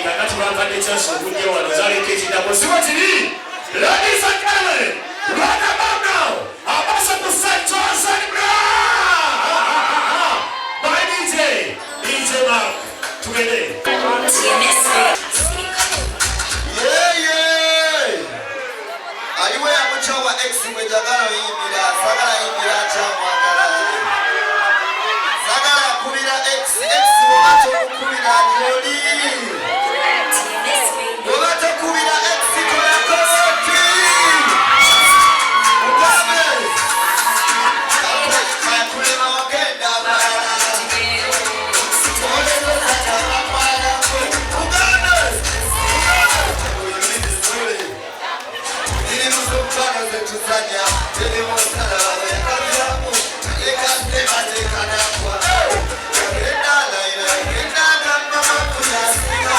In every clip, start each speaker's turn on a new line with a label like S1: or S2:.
S1: kakati bavadde kyasubudde wano zalekeekidako siwakiri. Ladies and gentlemen, right about now, abasa ku St. John's and by DJ Mark. Together.
S2: Aliwe ya mchawa X mwejagala yimira, sagala yimira chamwagala. Sagala kubira X mwacho kubira joli. Mwacho kubira X kona koti. Mugabe. Kaya kulema wakenda mara. Mwole lota mapala. Mugabe. Tuzanya, telemosala, kabiamu, ekate matekana kwa. Kendala ina, kendala mama kunyasika.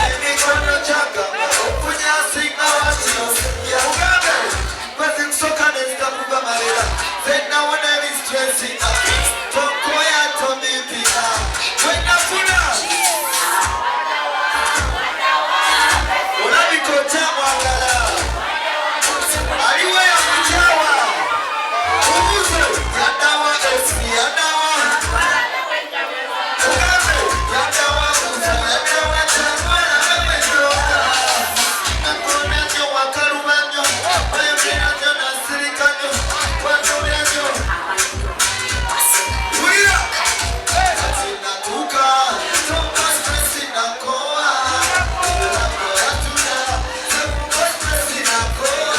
S2: Emikono chaka, kunyasika wasio. Ya ugabe, kwezi kusoka nesta kuba marela. Zena wana mi stressi up. Toko ya tomi pika. Wena kuna. Una mikocha mwangala. Aliwe ya mchawa Ubuze Yadawa esmi Yadawa Ugabe Yadawa Uza Yadawa Chamwana Memejoka Nakonanyo Wakarumanyo Mayurinanyo Nasirikanyo Watunyanyo Uira Katina tuka Toka stresi na koa Ulango yatuna Toka stresi na koa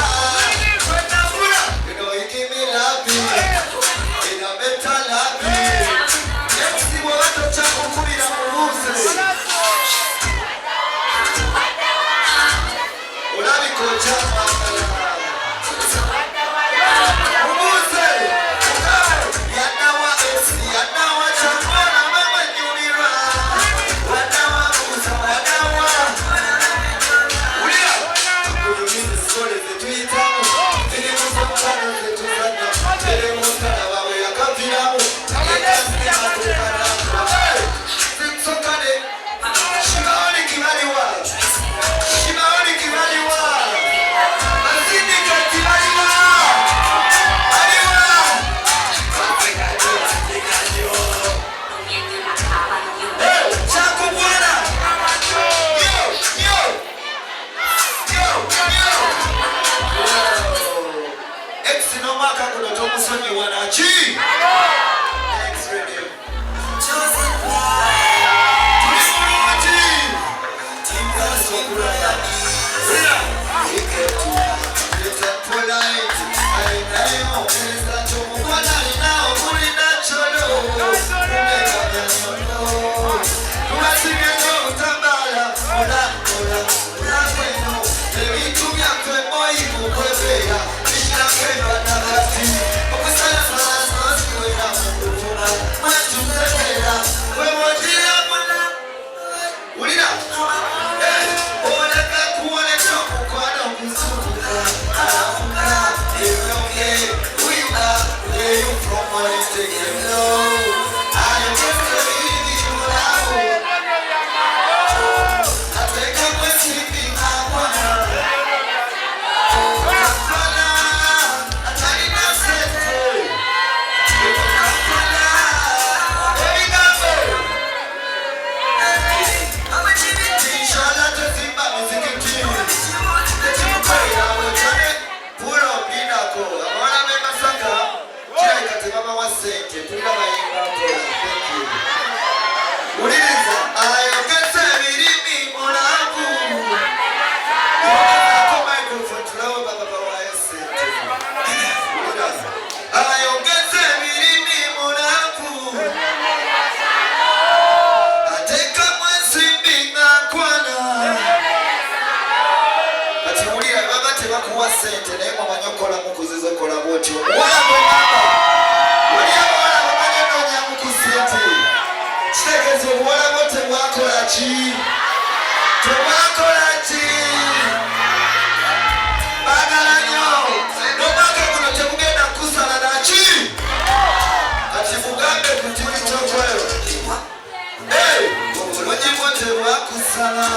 S2: Hey! Obulungi bwo tebwakusala,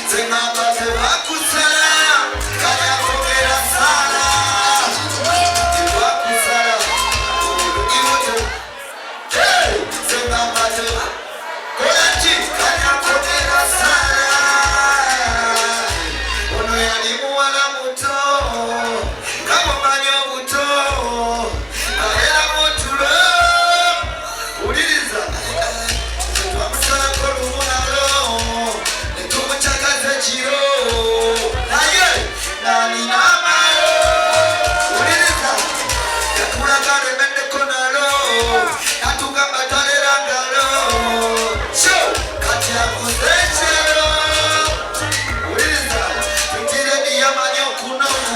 S2: nze ngamba tebwakusala, kanyakogera sala. Tebwakusala, obulungi bwo nze ngamba kola ki kanyakogera sala. Ono yali muwala muto, kamumanyi obuto, ayera mutulo. Uliriza twamusalako lumunalo netumucakaza ekiro naye naninamalo. Uliriza yakulaga lemeddeko nalo natugamba talera ngalo so kati akuze ekiro. Uliriza pitiredi yamanyi okunona,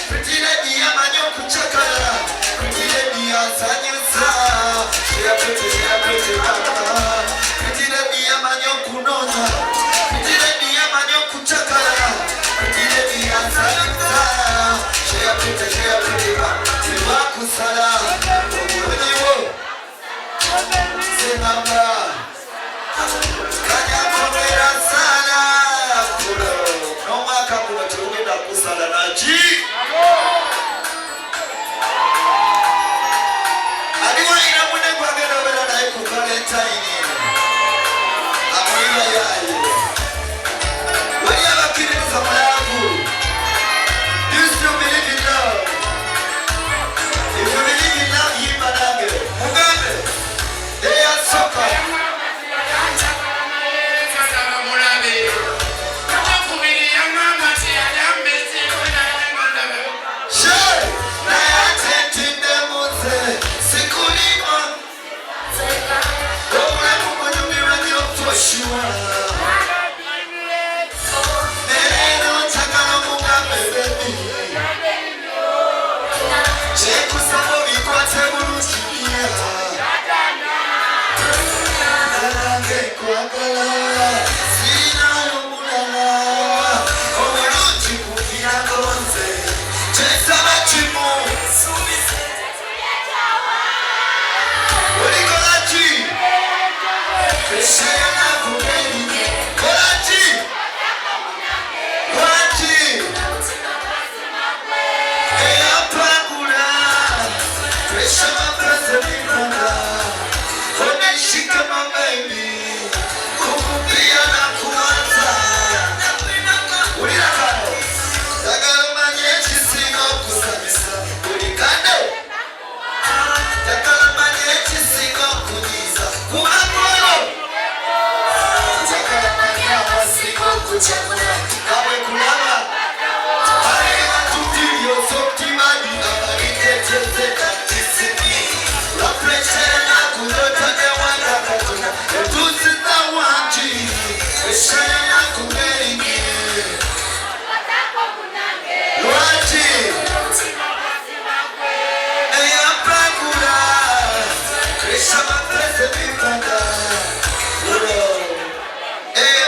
S2: pitiredi yamanyi okucakala, pitiredi yazanyusa. Pitiredi yamanyi okunona, pitiredi yamanyi okucakala, pitiredi yazanyusa. Tebwakusala, obulungi bwo nze ngamba kanyakogera sala. N'omwaka guno tegugenda kusala naki. Aliwo ina munne gwagenda obeera naye ku Valentine amuyiwa yaye. Wali abakkiririza mulavu. Do you still believe in love? If you believe in love, yimba nange mugambe eyasooka.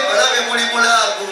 S2: Balabe muli mulago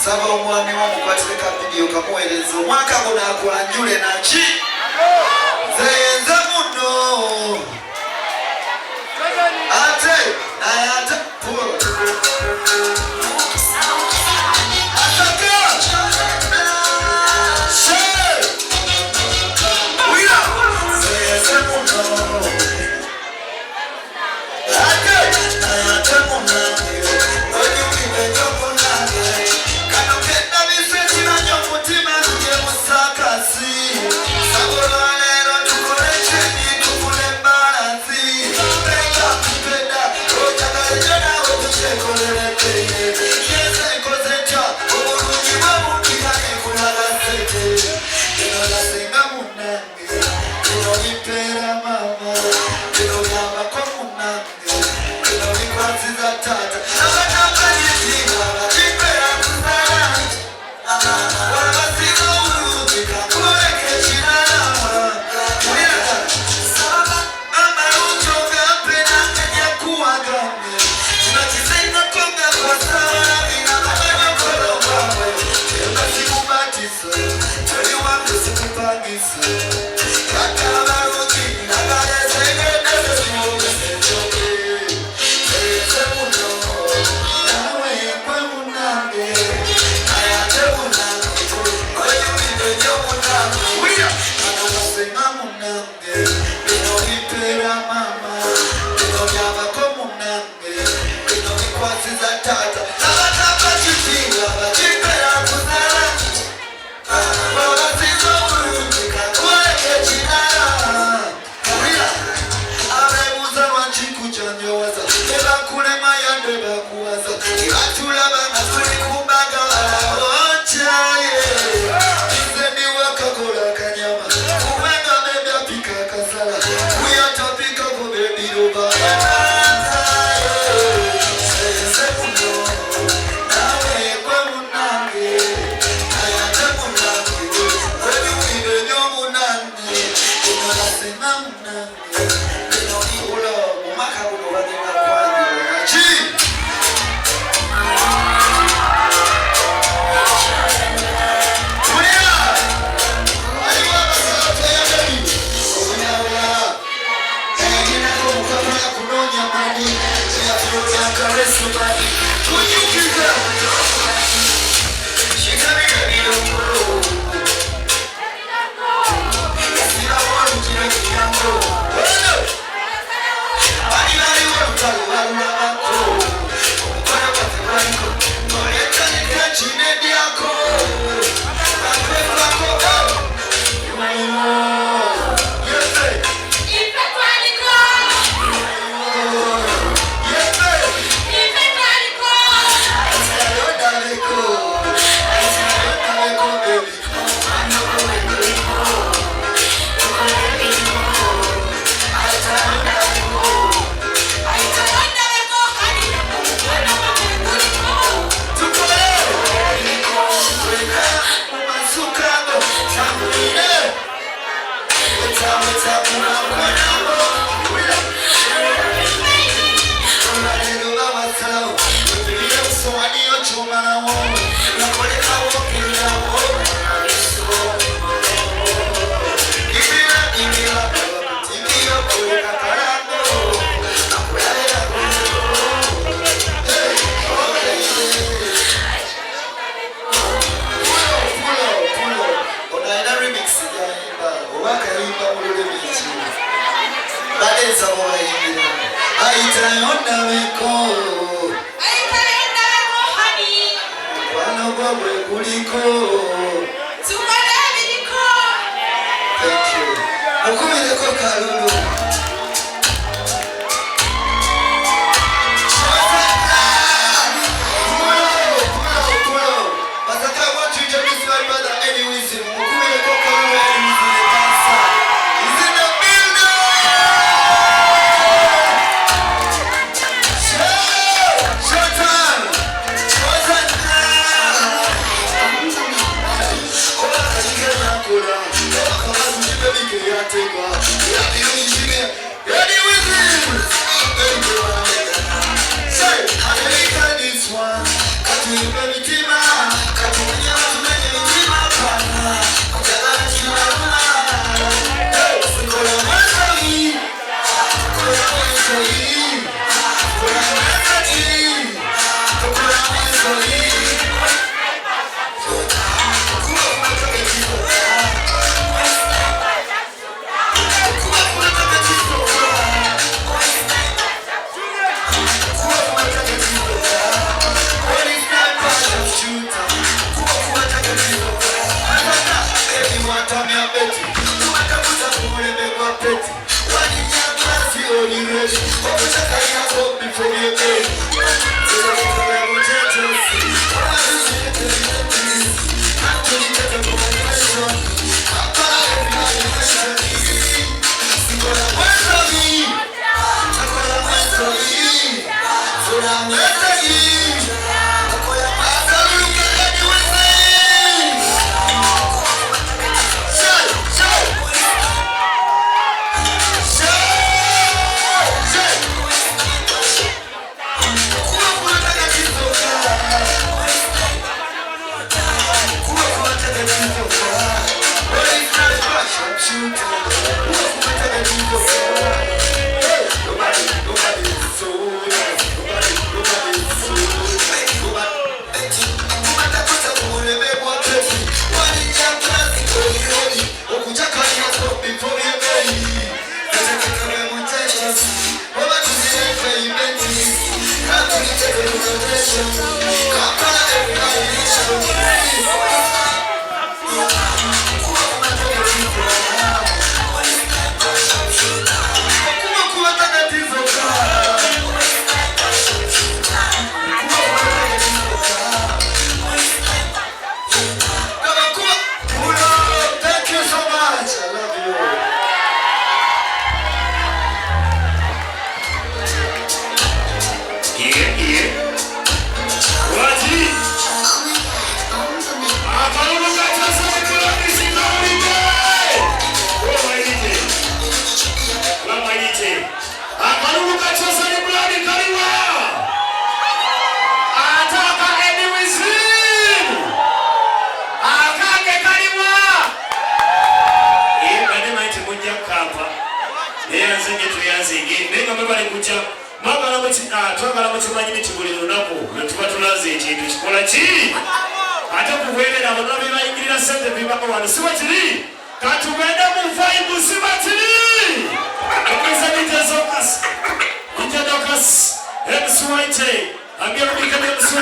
S2: Saba umwami wa mukwatire ka video kamuhereza umwaka ngo nakwanjure naki zenza muno ate ayata puro
S1: Yes, MC White. Ambia rudi kama MC